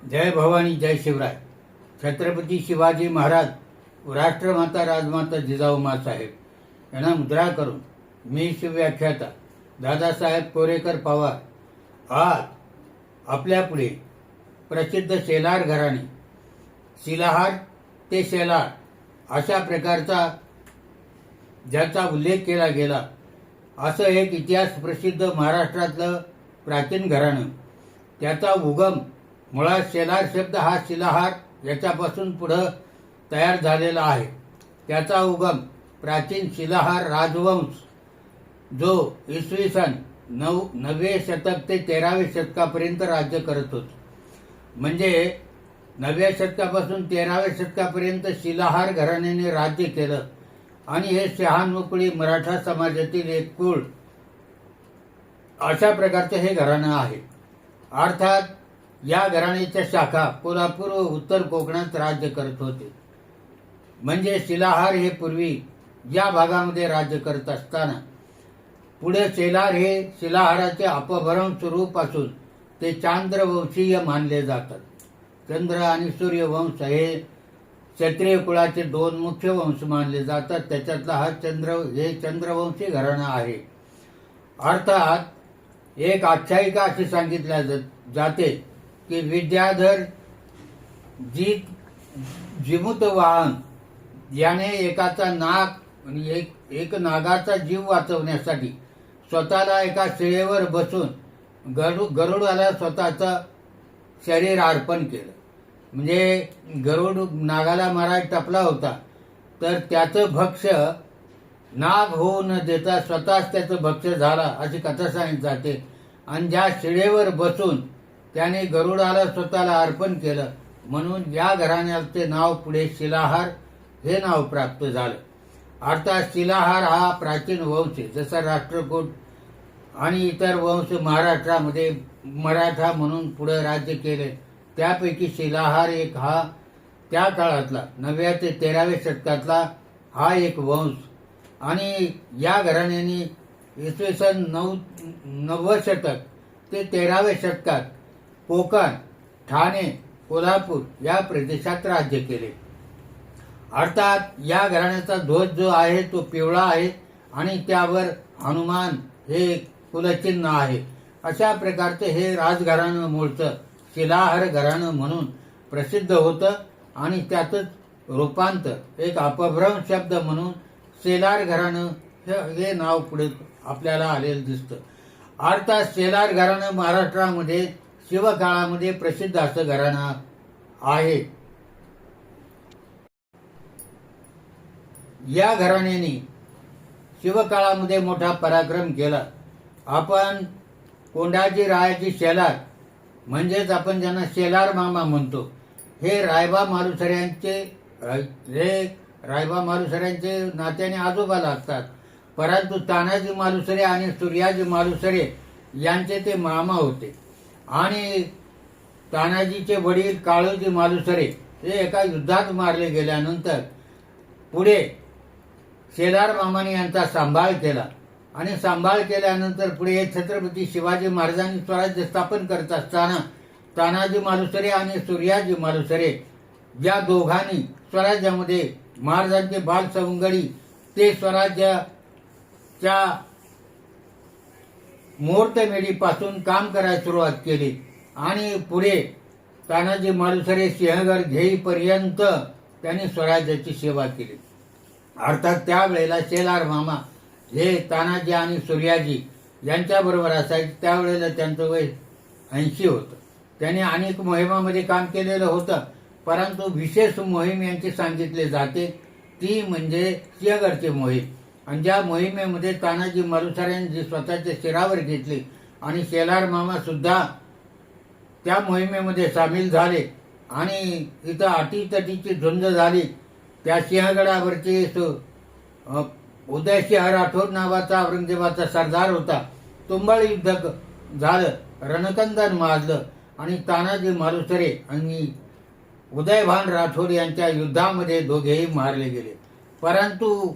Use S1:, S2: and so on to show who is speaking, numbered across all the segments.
S1: जय भवानी जय शिवराय. छत्रपती शिवाजी महाराज राष्ट्रमाता राजमाता जिजाऊ माँसाहेब यांना मुद्रा करून मी शिवव्याख्याता दादासाहेब कोरेकर पवार आज आपल्यापुढे प्रसिद्ध शेलार घराणे शिलाहार ते शेलार अशा प्रकारचा ज्याचा उल्लेख केला गेला असं एक इतिहास प्रसिद्ध महाराष्ट्रातलं प्राचीन घराणं. त्याचा उगम मुळात शेलार शब्द हा शिलाहार याच्यापासून पुढं तयार झालेला आहे. त्याचा उगम प्राचीन शिलाहार राजवंश जो इसवी सन 9वे शतक ते 13वे शतकापर्यंत राज्य करत होते. म्हणजे 9व्या शतकापासून 13व्या शतकापर्यंत शिलाहार घराण्याने राज्य केलं आणि हे शहानमुकुळी मराठा समाजातील एक कुळ अशा प्रकारचं हे घराणं आहे. अर्थात या घराण्याच्या शाखा कोल्हापूर व उत्तर कोकणात राज्य करत होते. म्हणजे शिलाहार हे पूर्वी या भागामध्ये राज्य करत असताना पुढे शेलार हे शिलाहाराचे अपभ्रंश स्वरूप असून ते चांद्रवंशीय मानले जातात. चंद्र आणि सूर्यवंश हे क्षत्रिय कुळाचे दोन मुख्य वंश मानले जातात. त्याच्यातला हा चंद्रवंशी घराणं आहे. अर्थात एक आख्यायिका अशी सांगितल्या जाते की विद्याधर जिमुत वाहन याने एकाचा नाग आणि एक नागाचा जीव वाचवण्यासाठी स्वतःला एका शिळेवर बसून गरुडाला स्वतःचं शरीर अर्पण केलं. म्हणजे गरुड नागाला मारायला टपला होता तर त्याचं भक्ष्य नाग होऊ न देता स्वतःच त्याचं भक्ष्य झाला अशी कथा सांगितली जाते. आणि ज्या शिळेवर बसून त्याने गरुडाला स्वतःला अर्पण केलं म्हणून या घराण्याचे नाव पुढे शिलाहार हे नाव प्राप्त झालं. अर्थात शिलाहार हा प्राचीन वंश जसा राष्ट्रकूट आणि इतर वंश महाराष्ट्रामध्ये मराठा म्हणून पुढे राज्य केले त्यापैकी शिलाहार एक हा त्या काळातला 9व्या ते 13व्या शतकातला हा एक वंश. आणि या घराण्याने इसवी सन 9वं शतक ते 13व्या शतकात कोकण, ठाणे, कोल्हापूर या प्रदेशात राज्य केले. अर्थात या घराण्याचा ध्वज जो आहे तो पिवळा आहे आणि त्यावर हनुमान हे कुलचिन्ह आहे. अशा प्रकारचं हे राजघराणं मूळचं शिलाहार घराणं म्हणून प्रसिद्ध होतं आणि त्यातच रूपांतर एक अपभ्रंश शब्द म्हणून शेलार घराणं हे नाव पुढे आपल्याला आलेलं दिसतं. अर्थात शेलार घराणं महाराष्ट्रामध्ये शिवकाळामध्ये प्रसिद्ध असं घराणं आहे. या घराण्याने शिवकाळामध्ये मोठा पराक्रम केला. आपण कोंडाजी रायाची शेलार म्हणजेच आपण ज्यांना शेलार मामा म्हणतो हे रायबा मालुसऱ्यांचे नात्याने आजोबा लागतात. परंतु तानाजी मालुसरे आणि सूर्याजी मालुसरे यांचे ते मामा होते. आणि तानाजीचे वडील काळोजी मालुसरे हे एका युद्धात मारले गेल्यानंतर पुढे शेलार मामाने यांचा सांभाळ केला आणि सांभाळ केल्यानंतर पुढे छत्रपती शिवाजी महाराजांनी स्वराज्य स्थापन करत असताना तानाजी मालुसरे आणि सूर्याजी मालुसरे या दोघांनी स्वराज्यामध्ये महाराजांचे बालसवंगडी ते स्वराज्याच्या मुहूर्तमेढीपासून काम करायला सुरुवात केली आणि पुढे तानाजी मालुसरे सिंहगड घेईपर्यंत त्यांनी स्वराज्याची सेवा केली. अर्थात त्यावेळेला शेलार मामा हे तानाजी आणि सूर्याजी यांच्याबरोबर असायचे. त्यावेळेला त्यांचं वय 80 होतं. त्यांनी अनेक मोहिमामध्ये काम केलेलं होतं. परंतु विशेष मोहीम यांची सांगितली जाते ती म्हणजे सिंहगडची मोहीम. आणि ज्या मोहिमेमध्ये तानाजी मालुसऱ्यांनी जी स्वतःच्या शिरावर घेतली आणि शेलार मामा सुद्धा त्या मोहिमेमध्ये सामील झाले आणि इथं अटीतटीची झुंज झाली. त्या सिंहगडावरची उदयसिंह राठोड नावाचा औरंगजेबाचा सरदार होता. तुंबळ युद्ध झालं, रणकंदन माजलं आणि तानाजी मालुसरे आणि उदयभान राठोड यांच्या युद्धामध्ये दोघेही मारले गेले. परंतु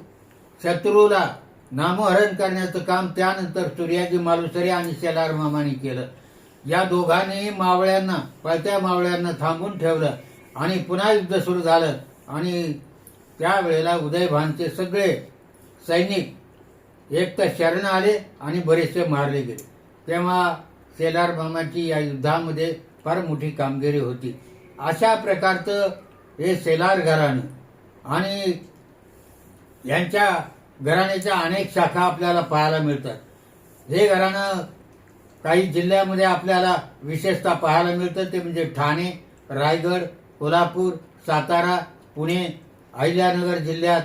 S1: शत्रूला नामोहरण करण्याचं काम त्यानंतर सूर्याजी मालुसरे आणि शेलार मामाने केलं. या दोघांनी मावळ्यांना, पळत्या मावळ्यांना थांबून ठेवलं आणि पुन्हा युद्ध सुरू झालं. आणि त्यावेळेला उदयभानचे सगळे सैनिक एक तर शरण आले आणि बरेचसे मारले गेले. तेव्हा शेलार मामाची या युद्धामध्ये फार मोठी कामगिरी होती. अशा प्रकारचं हे शेलार घराणं आणि यांच्या घराण्याच्या अनेक शाखा आपल्याला पाहायला मिळतात. हे घराणं काही जिल्ह्यामध्ये आपल्याला विशेषतः पाहायला मिळतं, ते म्हणजे ठाणे, रायगड, कोल्हापूर, सातारा, पुणे, अहिल्यानगर जिल्ह्यात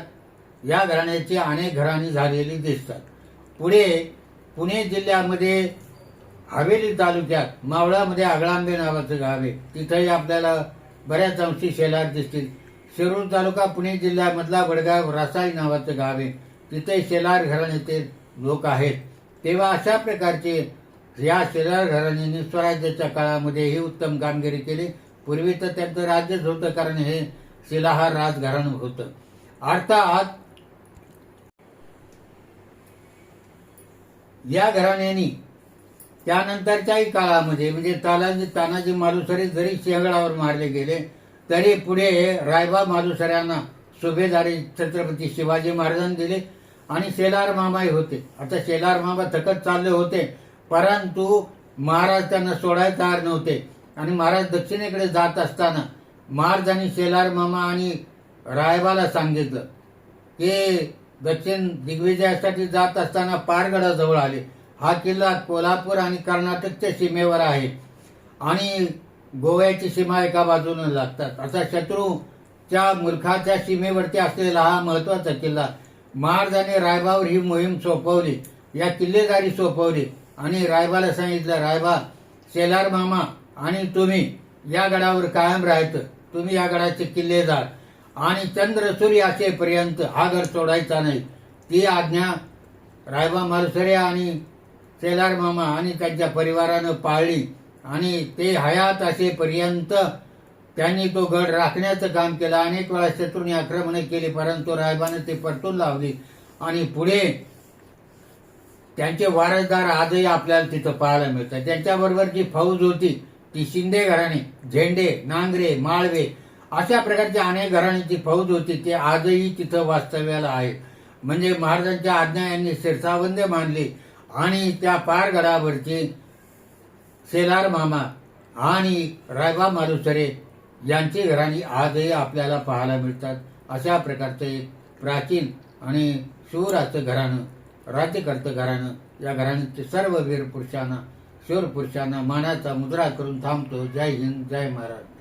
S1: या घराण्याची अनेक घराणी झालेली दिसतात. पुढे पुणे जिल्ह्यामध्ये हवेली तालुक्यात मावळामध्ये आगळांबे नावाचं गाव आहे, तिथंही आपल्याला बऱ्याच अंशी शेलार दिसतील. शिरूर तालुका पुणे जिल्ह्यामधला वडगाव रासाळी नावाचं गाव आहे, तिथे शेलार घराण्याचे लोक आहेत. तेव्हा अशा प्रकारचे या शेलार घराण्याने स्वराज्याच्या काळामध्ये ही उत्तम कामगिरी केली. पूर्वी तर त्यांचं राज्यच होतं, कारण हे शिलाहार राजघराणं होतं. अर्थात या घराण्यानी त्यानंतरच्याही काळामध्ये म्हणजे तानाजी मालुसरे जरी सिंहगडावर मारले गेले, तरी पुढे रायबा मालुसऱ्यांना सुभेदारी छत्रपती शिवाजी महाराजांनी दिले आणि शेलार मामाही होते. आता शेलार मामा थकत चालले होते, परंतु महाराज त्यांना सोडायला तयार नव्हते. आणि महाराज दक्षिणेकडे जात असताना महाराजांनी शेलार मामा आणि रायबाला सांगितलं की दक्षिण दिग्विजयासाठी जात असताना पारगडाजवळ आले. हा किल्ला कोल्हापूर आणि कर्नाटकच्या सीमेवर आहे आणि गोव्याची सीमा एका बाजूने लागतात. असा शत्रूच्या मुलखाच्या सीमेवरती असलेला हा महत्वाचा किल्ला. महाराजांनी रायबावर ही मोहीम सोपवली, या किल्लेदारी सोपवली आणि रायबाला सांगितलं, रायबा, शेलार मामा आणि तुम्ही या गडावर कायम राहायचं, तुम्ही या गडाचे किल्लेदार आणि चंद्रसूर्य असेपर्यंत हा गड सोडायचा नाही. ती आज्ञा रायबा मालुसरे आणि शेलार मामा आणि त्यांच्या परिवारानं पाळली आणि ते हयात असेपर्यंत त्यांनी तो गड राखण्याचं काम केलं. अनेक वेळा शत्रूंनी आक्रमणे केली, परंतु रायबाने ते परतून लावली आणि पुढे त्यांचे वारसदार आजही आपल्याला तिथं पाहायला मिळतात. त्यांच्याबरोबर जी फौज होती ती शिंदे घराणे, झेंडे, नांगरे, माळवे अशा प्रकारची अनेक घराण्यांची फौज होती, ते आजही तिथं वास्तव्याला आहे. म्हणजे महाराजांच्या आज्ञा यांनी शिरसावंद मानली आणि त्या पारगडावरची शेलार मामा आणि रायबा मालुसरे यांची घराणी आजही आपल्याला पाहायला मिळतात. अशा प्रकारचं एक प्राचीन आणि शूर असं घराणं, राज्यकर्तं घराणं, या घराण्याचे सर्व वीर पुरुषांना, शूर पुरुषांना मानाचा मुद्रा करून थांबतो. जय हिंद, जय महाराज.